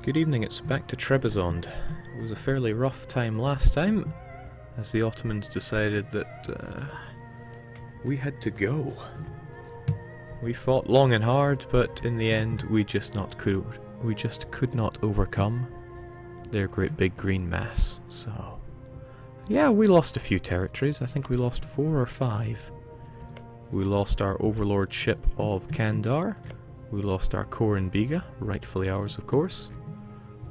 Good evening, it's back to Trebizond. It was a fairly rough time last time, as the Ottomans decided that we had to go. We fought long and hard, but in the end we just could not overcome their great big green mass. So, yeah, we lost a few territories. I think we lost 4 or 5. We lost our overlordship of Kandar. We lost our Koran Biga, rightfully ours of course.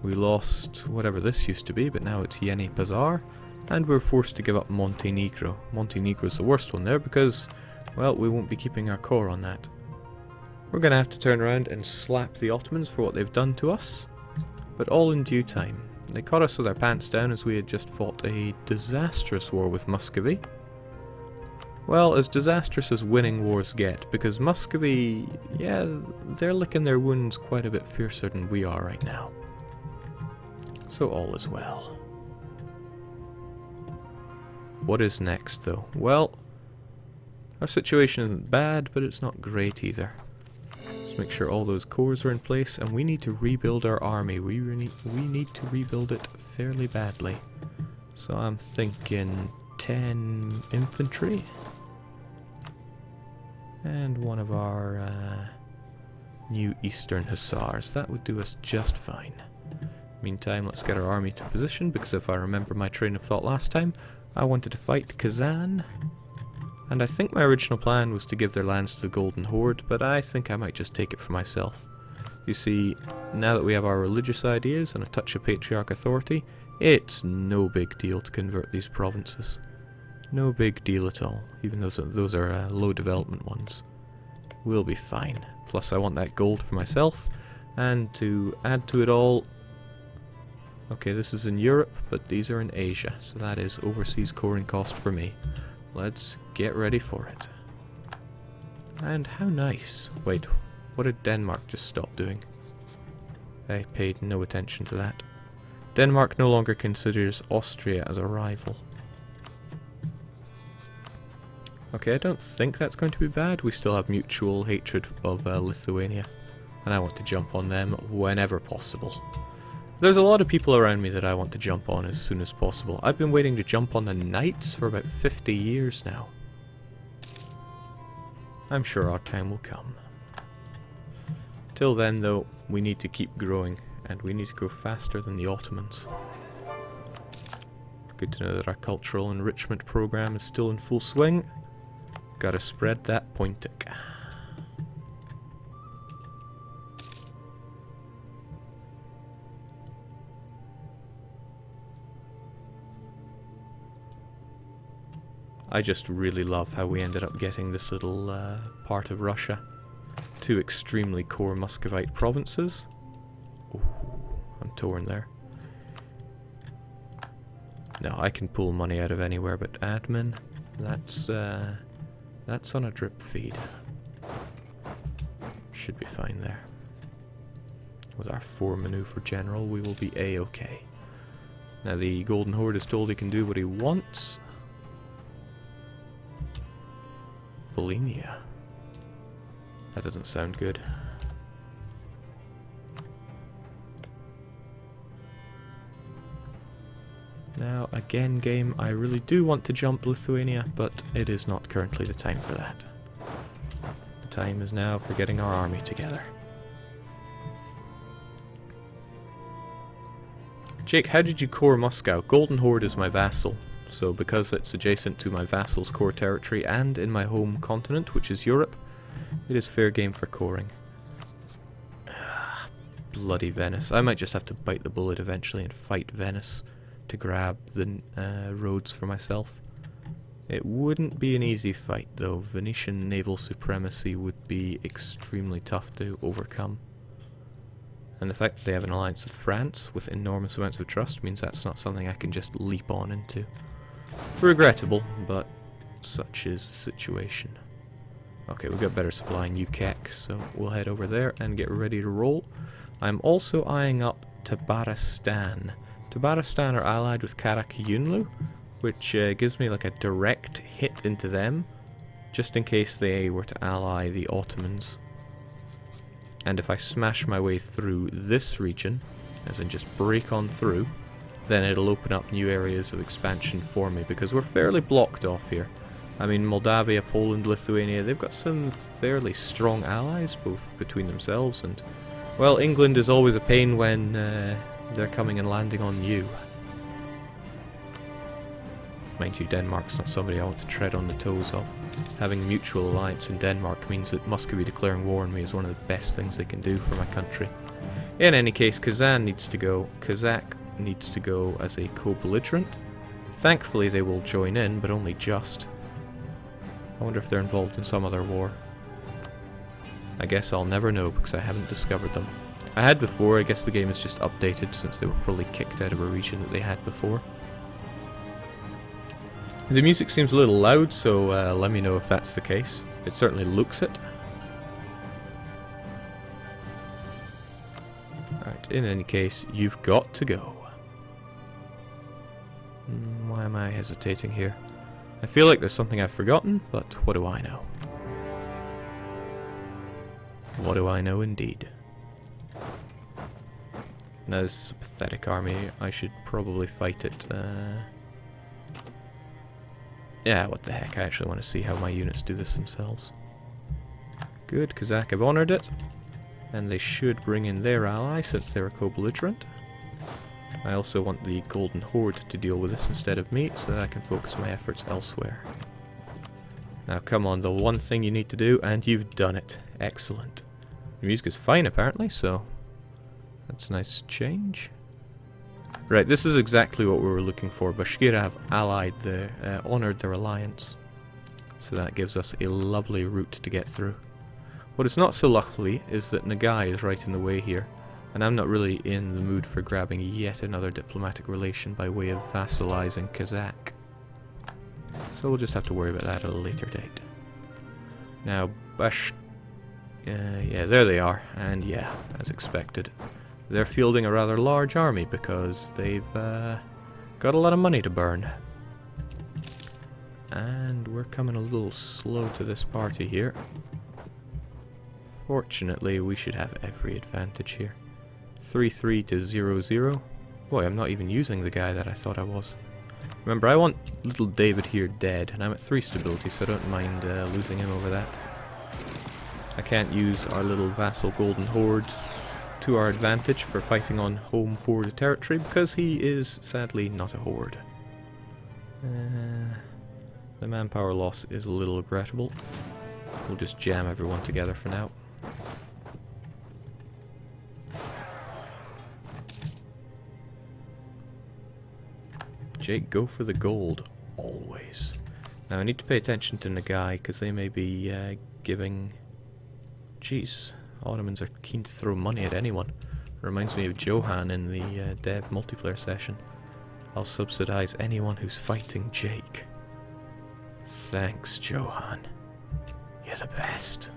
We lost whatever this used to be, but now it's Yeni Pazar, and we're forced to give up Montenegro. Montenegro's the worst one there because, well, we won't be keeping our core on that. We're going to have to turn around and slap the Ottomans for what they've done to us, but all in due time. They caught us with our pants down as we had just fought a disastrous war with Muscovy. Well, as disastrous as winning wars get, because Muscovy, yeah, they're licking their wounds quite a bit fiercer than we are right now. So all is well. What is next, though? Well, our situation isn't bad, but it's not great either. Let's make sure all those cores are in place, and we need to rebuild our army. We need to rebuild it fairly badly. So I'm thinking 10 infantry. And one of our new Eastern Hussars. That would do us just fine. Meantime, let's get our army to position, because if I remember my train of thought last time, I wanted to fight Kazan. And I think my original plan was to give their lands to the Golden Horde, but I think I might just take it for myself. You see, now that we have our religious ideas and a touch of patriarch authority, it's no big deal to convert these provinces. No big deal at all, even though those are low development ones. We'll be fine. Plus I want that gold for myself, and to add to it all, okay, this is in Europe, but these are in Asia, so that is overseas coring cost for me. Let's get ready for it. And how nice. Wait, what did Denmark just stop doing? I paid no attention to that. Denmark no longer considers Austria as a rival. Okay, I don't think that's going to be bad. We still have mutual hatred of Lithuania, and I want to jump on them whenever possible. There's a lot of people around me that I want to jump on as soon as possible. I've been waiting to jump on the Knights for about 50 years now. I'm sure our time will come. Till then, though, we need to keep growing, and we need to grow faster than the Ottomans. Good to know that our cultural enrichment program is still in full swing. Gotta spread that Pointic. I just really love how we ended up getting this little part of Russia. 2 extremely core Muscovite provinces. Ooh, I'm torn there. No, I can pull money out of anywhere but admin. That's on a drip feed. Should be fine there. With our 4 maneuver general, we will be A-okay. Now the Golden Horde is told he can do what he wants. Volhynia. That doesn't sound good. Now, again, game, I really do want to jump Lithuania, but it is not currently the time for that. The time is now for getting our army together. Jake, how did you core Moscow? Golden Horde is my vassal. So because it's adjacent to my vassal's core territory and in my home continent, which is Europe, it is fair game for coring. Bloody Venice. I might just have to bite the bullet eventually and fight Venice to grab the roads for myself. It wouldn't be an easy fight though. Venetian naval supremacy would be extremely tough to overcome. And the fact that they have an alliance with France with enormous amounts of trust means that's not something I can just leap on into. Regrettable, but such is the situation. Okay, we've got better supply in Ukek, so we'll head over there and get ready to roll. I'm also eyeing up Tabaristan. Tabaristan are allied with Karakyunlu, which gives me like a direct hit into them, just in case they were to ally the Ottomans. And if I smash my way through this region, as in just break on through, then it'll open up new areas of expansion for me, because we're fairly blocked off here. I mean, Moldavia, Poland, Lithuania, they've got some fairly strong allies, both between themselves and... Well, England is always a pain when they're coming and landing on you. Mind you, Denmark's not somebody I want to tread on the toes of. Having a mutual alliance in Denmark means that Muscovy declaring war on me is one of the best things they can do for my country. In any case, Kazan needs to go. Kazakh needs to go as a co-belligerent. Thankfully they will join in, but only just. I wonder if they're involved in some other war. I guess I'll never know because I haven't discovered them. I had before, I guess the game is just updated since they were probably kicked out of a region that they had before. The music seems a little loud, so let me know if that's the case. It certainly looks it. Alright, in any case, you've got to go. Why am I hesitating here? I feel like there's something I've forgotten, but what do I know? What do I know indeed? Now this is a pathetic army, I should probably fight it. Yeah, what the heck, I actually want to see how my units do this themselves. Good, Kazakh have honoured it. And they should bring in their ally since they're a co-belligerent. I also want the Golden Horde to deal with this instead of me, so that I can focus my efforts elsewhere. Now come on, the one thing you need to do, and you've done it. Excellent. The music is fine apparently, so that's a nice change. Right, this is exactly what we were looking for. Bashkira have allied honoured their alliance. So that gives us a lovely route to get through. What is not so lovely is that Nogai is right in the way here, and I'm not really in the mood for grabbing yet another diplomatic relation by way of vassalizing Kazakh. So we'll just have to worry about that at a later date. Now, yeah, there they are, and yeah, as expected. They're fielding a rather large army because they've got a lot of money to burn. And we're coming a little slow to this party here. Fortunately, we should have every advantage here. 3-3 to 0-0. Boy, I'm not even using the guy that I thought I was. Remember, I want little David here dead, and I'm at 3 stability, so I don't mind losing him over that. I can't use our little vassal Golden Horde to our advantage for fighting on home Horde territory, because he is sadly not a Horde. The manpower loss is a little regrettable. We'll just jam everyone together for now. Jake, go for the gold, always. Now I need to pay attention to Nogai, because they may be giving... Jeez, Ottomans are keen to throw money at anyone. Reminds me of Johan in the dev multiplayer session. I'll subsidize anyone who's fighting Jake. Thanks, Johan. You're the best.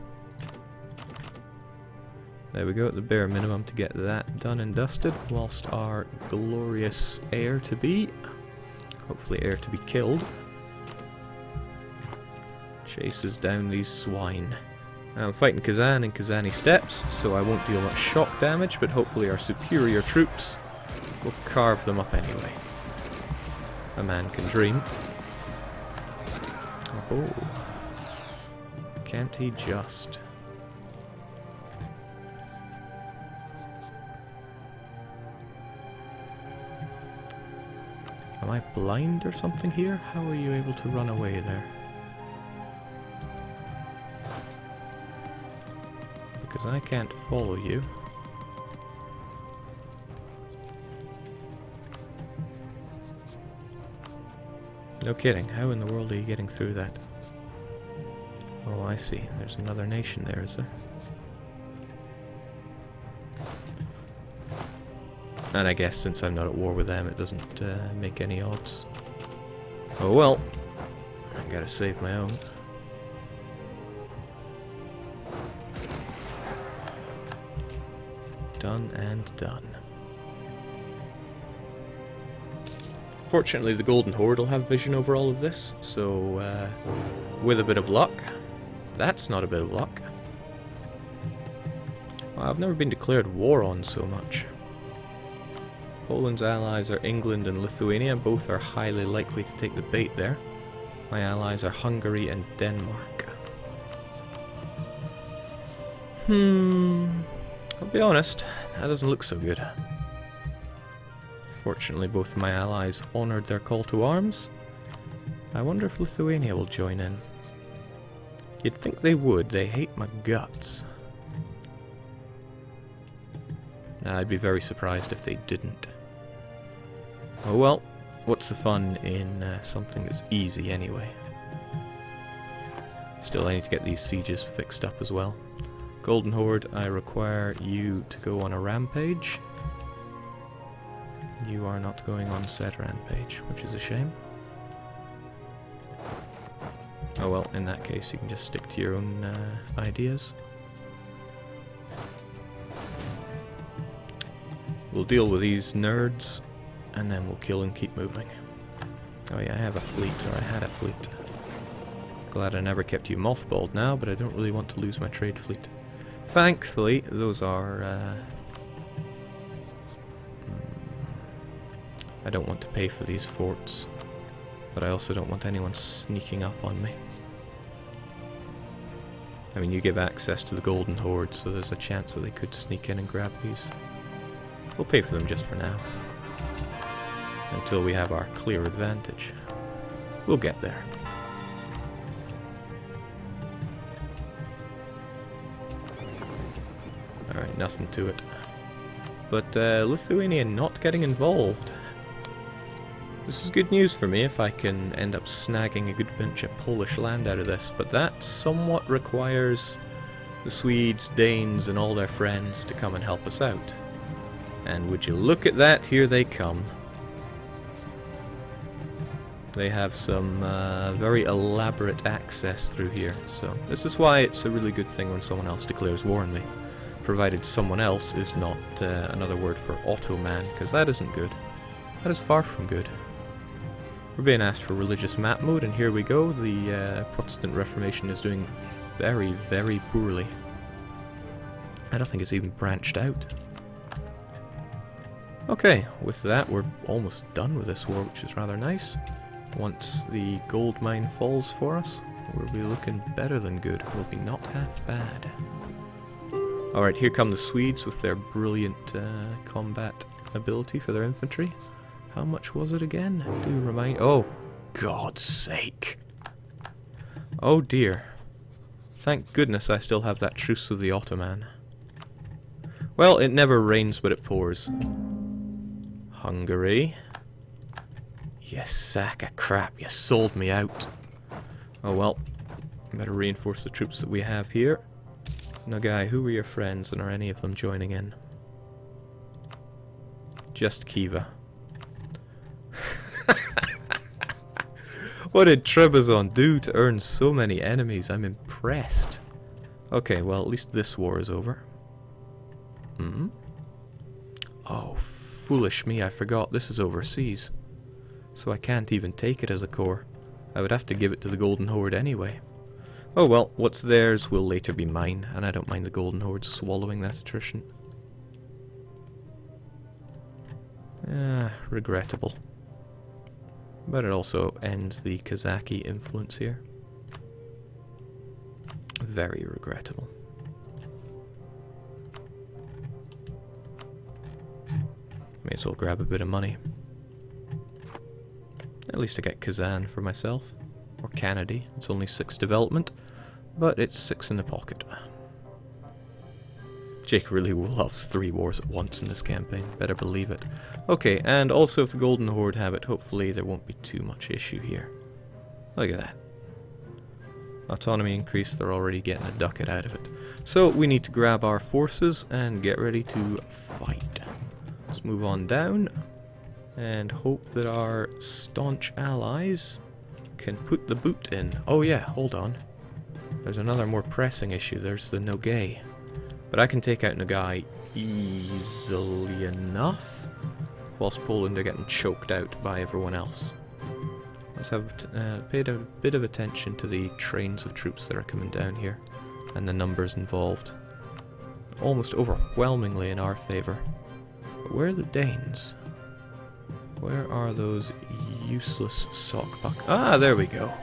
There we go, at the bare minimum to get that done and dusted, whilst our glorious heir-to-be, hopefully heir-to-be killed, chases down these swine. Now I'm fighting Kazan in Kazani steps, so I won't deal much shock damage, but hopefully our superior troops will carve them up anyway. A man can dream. Oh, can't he just? Am I blind or something here? How are you able to run away there? Because I can't follow you. No kidding, how in the world are you getting through that? Oh, I see. There's another nation there, is there? And I guess since I'm not at war with them, it doesn't make any odds. Oh well. I gotta save my own. Done and done. Fortunately, the Golden Horde will have vision over all of this, so with a bit of luck, that's not a bit of luck. Well, I've never been declared war on so much. Poland's allies are England and Lithuania. Both are highly likely to take the bait there. My allies are Hungary and Denmark. I'll be honest, that doesn't look so good. Fortunately, both of my allies honoured their call to arms. I wonder if Lithuania will join in. You'd think they would, they hate my guts. I'd be very surprised if they didn't. Oh well, what's the fun in something that's easy anyway? Still, I need to get these sieges fixed up as well. Golden Horde, I require you to go on a rampage. You are not going on said rampage, which is a shame. Oh well, in that case you can just stick to your own ideas. We'll deal with these nerds, and then we'll kill and keep moving. Oh yeah, I have a fleet, or I had a fleet. Glad I never kept you mothballed now, but I don't really want to lose my trade fleet. Thankfully, those are... I don't want to pay for these forts, but I also don't want anyone sneaking up on me. I mean, you give access to the Golden Horde, so there's a chance that they could sneak in and grab these. We'll pay for them just for now, until we have our clear advantage. We'll get there. Alright, nothing to it. But Lithuania not getting involved. This is good news for me if I can end up snagging a good bunch of Polish land out of this, but that somewhat requires the Swedes, Danes, and all their friends to come and help us out. And would you look at that, here they come. They have some very elaborate access through here, so this is why it's a really good thing when someone else declares war on me. Provided someone else is not another word for Ottoman, because that isn't good. That is far from good. We're being asked for religious map mode, and here we go. The Protestant Reformation is doing very, very poorly. I don't think it's even branched out. Okay, with that we're almost done with this war, which is rather nice. Once the gold mine falls for us, we'll be looking better than good. We'll be not half bad. Alright, here come the Swedes with their brilliant combat ability for their infantry. How much was it again? Do remind... Oh, God's sake. Oh dear. Thank goodness I still have that truce with the Ottoman. Well, it never rains but it pours. Hungary. You sack of crap, you sold me out. Oh well, better reinforce the troops that we have here. Nogai, who are your friends, and are any of them joining in? Just Kiva. What did Trebizond do to earn so many enemies? I'm impressed. Okay, well at least this war is over. Oh, foolish me, I forgot this is overseas. So I can't even take it as a core. I would have to give it to the Golden Horde anyway. Oh well, what's theirs will later be mine, and I don't mind the Golden Horde swallowing that attrition. Regrettable. But it also ends the Kazaki influence here. Very regrettable. May as well grab a bit of money. At least I get Kazan for myself. Or Kennedy. It's only 6 development, but it's 6 in the pocket. Jake really loves 3 wars at once in this campaign, better believe it. Okay, and also if the Golden Horde have it, hopefully there won't be too much issue here. Look at that. Autonomy increase, they're already getting a ducat out of it. So we need to grab our forces and get ready to fight. Let's move on down and hope that our staunch allies can put the boot in. Oh yeah, hold on. There's another more pressing issue. There's the Nogai. But I can take out Nogai easily enough, whilst Poland are getting choked out by everyone else. Let's have paid a bit of attention to the trains of troops that are coming down here, and the numbers involved. Almost overwhelmingly in our favour. But where are the Danes? Where are those useless sock buck? Ah, there we go.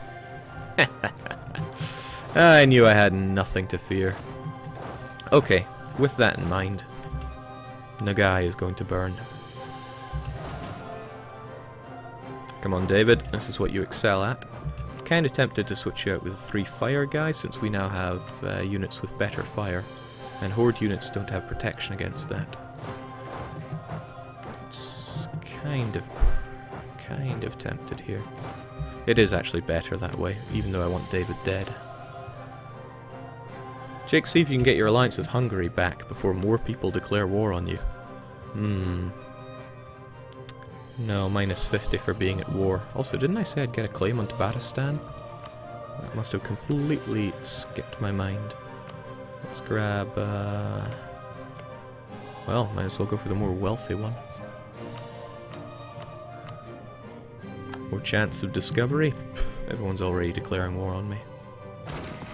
I knew I had nothing to fear. Okay, with that in mind, Nogai is going to burn. Come on, David, this is what you excel at. Kind of tempted to switch out with 3 fire guys, since we now have units with better fire, and Horde units don't have protection against that. It's kind of tempted here. It is actually better that way, even though I want David dead. Jake, see if you can get your alliance with Hungary back before more people declare war on you. No, minus 50 for being at war. Also, didn't I say I'd get a claim on Tabaristan? That must have completely skipped my mind. Let's grab, well, might as well go for the more wealthy one. More chance of discovery? Pff, everyone's already declaring war on me.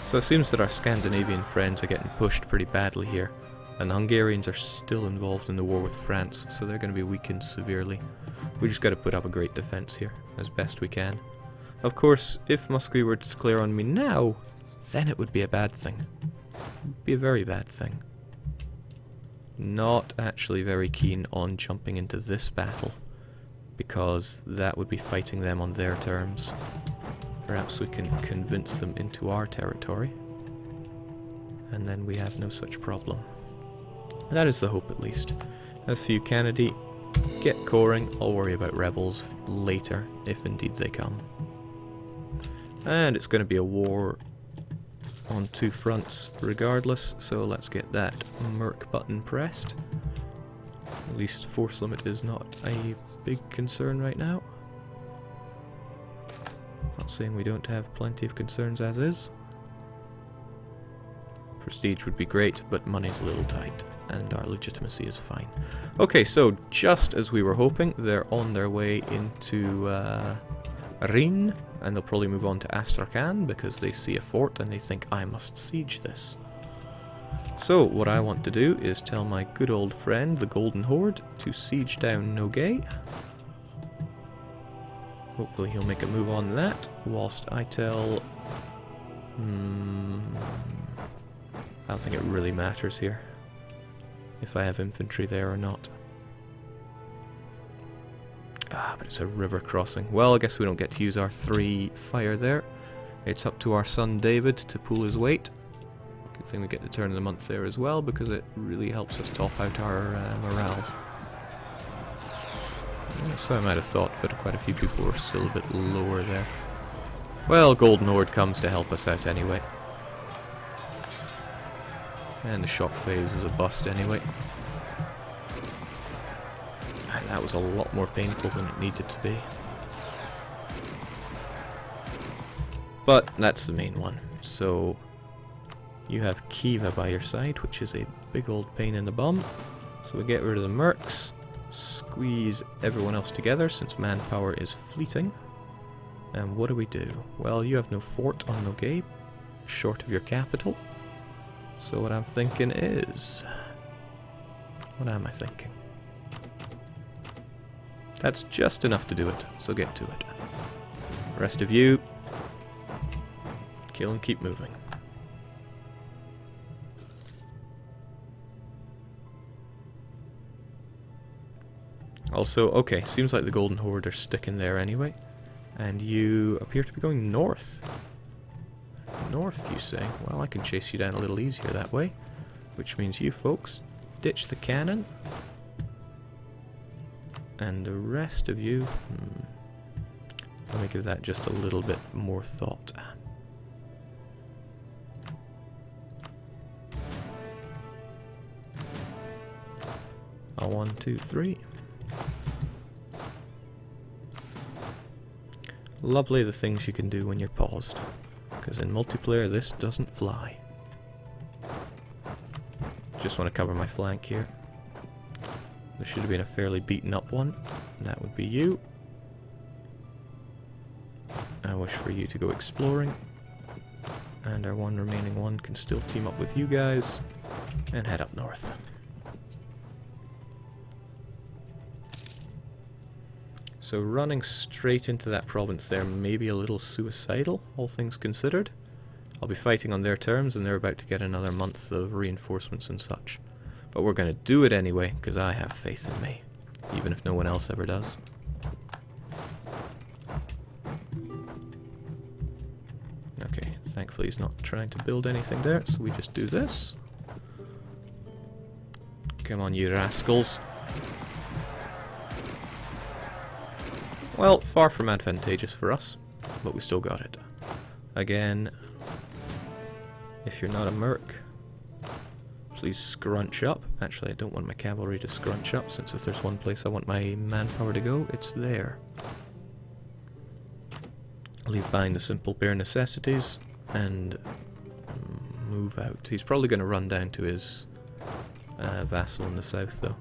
So it seems that our Scandinavian friends are getting pushed pretty badly here, and the Hungarians are still involved in the war with France, so they're going to be weakened severely. We just got to put up a great defense here, as best we can. Of course, if Muscovy were to declare on me now, then it would be a bad thing. It would be a very bad thing. Not actually very keen on jumping into this battle, because that would be fighting them on their terms. Perhaps we can convince them into our territory, and then we have no such problem. That is the hope, at least. As for you, Kennedy, get coring. I'll worry about rebels later, if indeed they come. And it's going to be a war on 2 fronts regardless, so let's get that Merc button pressed. At least force limit is not a big concern right now. Not saying we don't have plenty of concerns as is. Prestige would be great, but money's a little tight, and our legitimacy is fine. Okay, so just as we were hoping, they're on their way into Rhin, and they'll probably move on to Astrakhan because they see a fort and they think I must siege this. So what I want to do is tell my good old friend, the Golden Horde, to siege down Nogai. Hopefully he'll make a move on that, whilst I tell... I don't think it really matters here, if I have infantry there or not. Ah, but it's a river crossing. Well, I guess we don't get to use our 3 fire there. It's up to our son David to pull his weight. Good thing we get the turn of the month there as well, because it really helps us top out our morale. So I might have thought, but quite a few people were still a bit lower there. Well, Golden Horde comes to help us out anyway. And the shock phase is a bust anyway. And that was a lot more painful than it needed to be. But that's the main one. So you have Kiva by your side, which is a big old pain in the bum. So we get rid of the mercs, squeeze everyone else together since manpower is fleeting. And what do? Well, you have no fort on Nogai, short of your capital. So what I'm thinking is... What am I thinking? That's just enough to do it, so get to it. The rest of you, kill and keep moving. Also, okay, seems like the Golden Horde are sticking there anyway. And you appear to be going north. North, you say? Well, I can chase you down a little easier that way. Which means you folks ditch the cannon. And the rest of you... Let me give that just a little bit more thought. A 1, 2, 3. Lovely the things you can do when you're paused. Because in multiplayer this doesn't fly. Just want to cover my flank here. There should have been a fairly beaten up one. And that would be you. I wish for you to go exploring. And our one remaining one can still team up with you guys. And head up north. So running straight into that province there may be a little suicidal, all things considered. I'll be fighting on their terms, and they're about to get another month of reinforcements and such. But we're going to do it anyway, because I have faith in me, even if no one else ever does. Okay, thankfully he's not trying to build anything there, so we just do this. Come on, you rascals. Well, far from advantageous for us, but we still got it. Again, if you're not a merc, please scrunch up. Actually, I don't want my cavalry to scrunch up, since if there's one place I want my manpower to go, it's there. Leave behind the simple bare necessities, and move out. He's probably going to run down to his vassal in the south, though.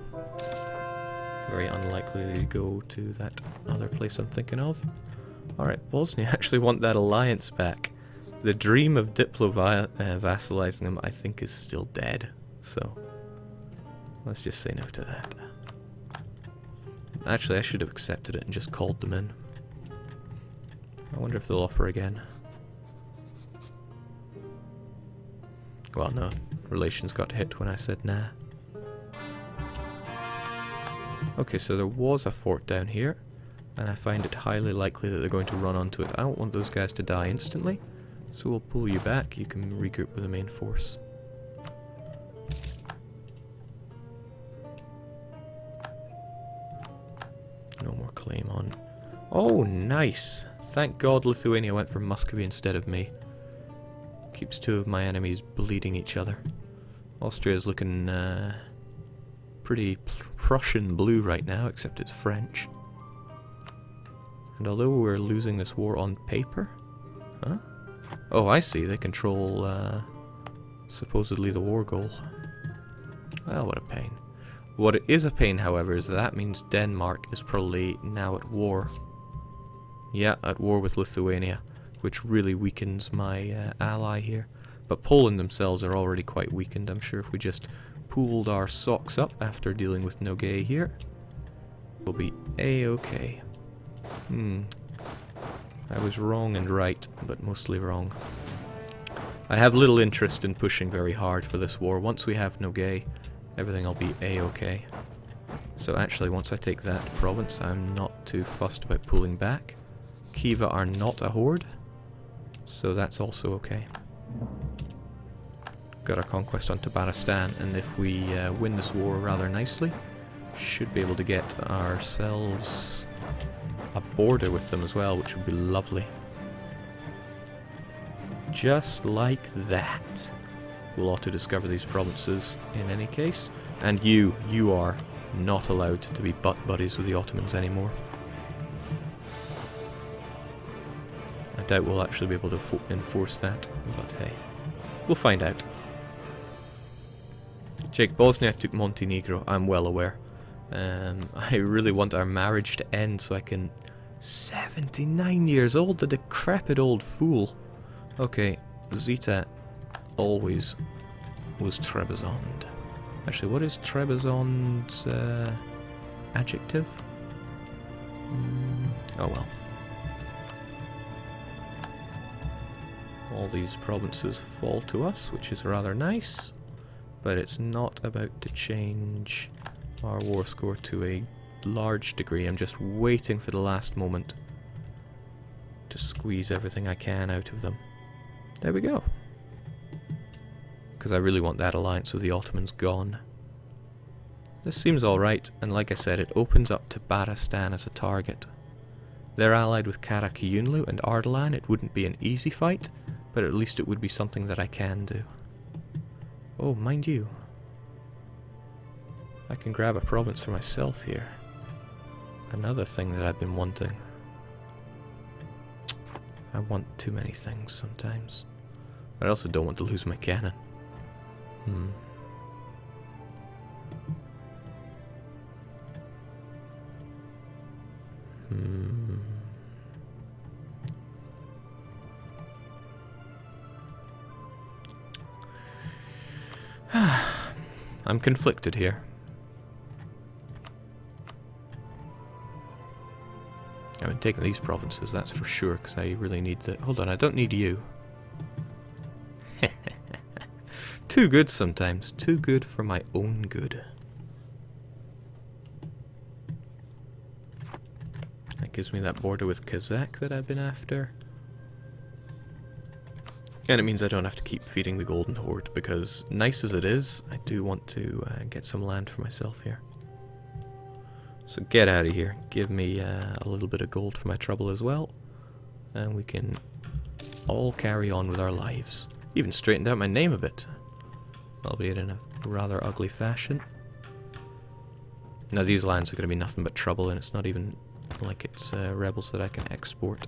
Very unlikely to go to that other place I'm thinking of. Alright, Bosnia actually want that alliance back. The dream of vassalizing them, I think, is still dead. So, let's just say no to that. Actually, I should have accepted it and just called them in. I wonder if they'll offer again. Well, no. Relations got hit when I said nah. Okay, so there was a fort down here, and I find it highly likely that they're going to run onto it. I don't want those guys to die instantly, so we'll pull you back. You can regroup with the main force. No more claim on. Oh, nice! Thank God Lithuania went for Muscovy instead of me. Keeps two of my enemies bleeding each other. Austria's looking pretty Prussian blue right now, except it's French. And although we're losing this war on paper... Huh? Oh, I see. They control, supposedly the war goal. Well, what a pain. What is a pain, however, is that means Denmark is probably now at war. Yeah, at war with Lithuania, which really weakens my ally here. But Poland themselves are already quite weakened. I'm sure if we just pooled our socks up after dealing with Nogai here, we'll be a-okay. I was wrong and right, but mostly wrong. I have little interest in pushing very hard for this war. Once we have Nogai, everything will be a-okay. So actually, once I take that province, I'm not too fussed about pulling back. Khiva are not a horde, so that's also okay. Got our conquest on Tabaristan, and if we win this war rather nicely, should be able to get ourselves a border with them as well, which would be lovely. Just like that. We'll auto-discover these provinces in any case. And you are not allowed to be butt buddies with the Ottomans anymore. I doubt we'll actually be able to enforce that, but hey, we'll find out. Czech Bosnia took Montenegro, I'm well aware. I really want our marriage to end so I can... 79 years old, the decrepit old fool. Okay, Zita always was Trebizond. Actually, what is Trebizond's adjective? Oh well. All these provinces fall to us, which is rather nice. But it's not about to change our war score to a large degree. I'm just waiting for the last moment to squeeze everything I can out of them. There we go. Because I really want that alliance with the Ottomans gone. This seems alright, and like I said, it opens up Tabaristan as a target. They're allied with Karakayunlu and Ardalan. It wouldn't be an easy fight, but at least it would be something that I can do. Oh, mind you, I can grab a province for myself here. Another thing that I've been wanting. I want too many things sometimes. But I also don't want to lose my cannon. I'm conflicted here. taking these provinces, that's for sure, because I really need the... Hold on, I don't need you. Too good sometimes. Too good for my own good. That gives me that border with Kazan that I've been after. And it means I don't have to keep feeding the Golden Horde, because nice as it is, I do want to get some land for myself here. So get out of here. Give me a little bit of gold for my trouble as well. And we can all carry on with our lives. Even straightened out my name a bit. Albeit in a rather ugly fashion. Now these lands are going to be nothing but trouble, and it's not even like it's rebels that I can export.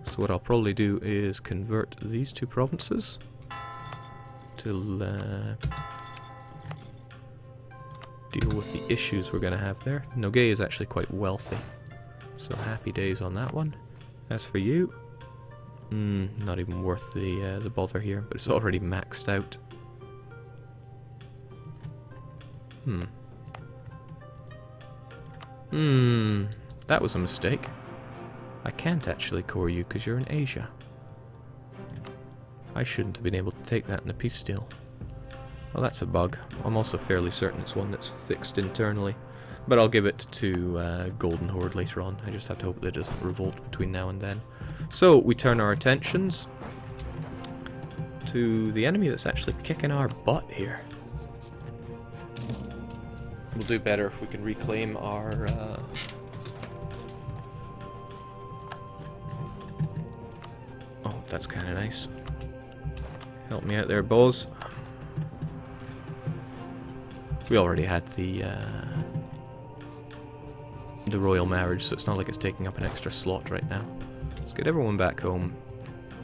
So what I'll probably do is convert these two provinces to deal with the issues we're going to have there. Nogai is actually quite wealthy, so happy days on that one. As for you, not even worth the bother here, but it's already maxed out. That was a mistake. I can't actually core you because you're in Asia. I shouldn't have been able to take that in a peace deal. Well, that's a bug. I'm also fairly certain it's one that's fixed internally. But I'll give it to Golden Horde later on. I just have to hope that it doesn't revolt between now and then. So, we turn our attentions to the enemy that's actually kicking our butt here. We'll do better if we can reclaim our... Oh, that's kind of nice. Help me out there, boss. We already had the royal marriage, so it's not like it's taking up an extra slot right now. Let's get everyone back home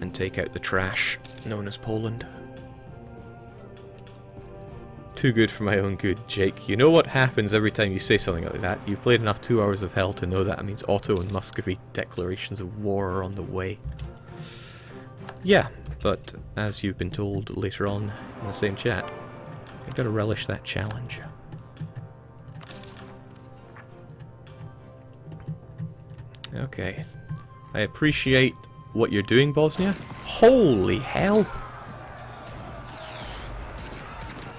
and take out the trash known as Poland. Too good for my own good, Jake. You know what happens every time you say something like that? You've played enough 2 hours of Hell to know that it means Otto and Muscovy declarations of war are on the way. Yeah, but as you've been told later on in the same chat, you've got to relish that challenge. Okay. I appreciate what you're doing, Bosnia. Holy hell!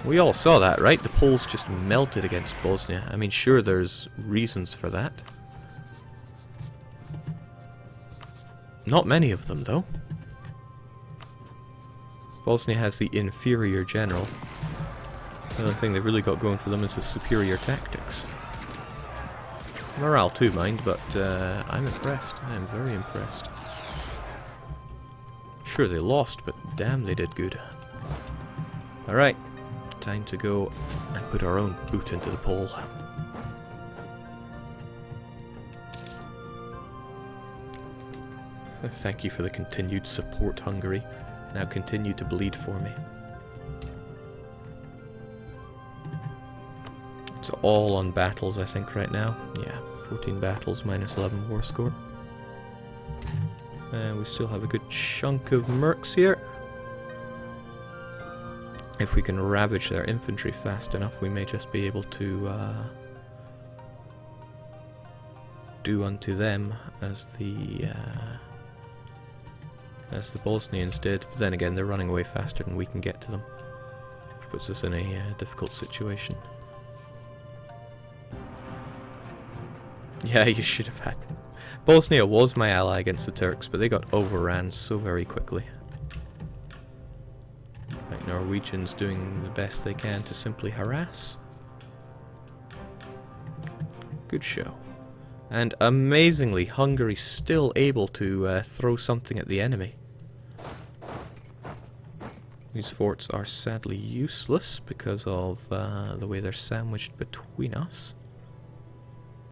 We all saw that, right? The Poles just melted against Bosnia. I mean, sure, there's reasons for that. Not many of them, though. Bosnia has the inferior general. The only thing they've really got going for them is the superior tactics. Morale too, mind, but I'm impressed. I am very impressed. Sure, they lost, but damn, they did good. Alright, time to go and put our own boot into the pole. Thank you for the continued support, Hungary. Now continue to bleed for me. It's all on battles, I think, right now. Yeah, 14 battles, minus 11 war score. And we still have a good chunk of mercs here. If we can ravage their infantry fast enough, we may just be able to do unto them as the Bosnians did. But then again, they're running away faster than we can get to them, which puts us in a difficult situation. Yeah, you should have had. Bosnia was my ally against the Turks, but they got overran so very quickly. Like Norwegians doing the best they can to simply harass. Good show. And amazingly, Hungary's still able to throw something at the enemy. These forts are sadly useless because of the way they're sandwiched between us.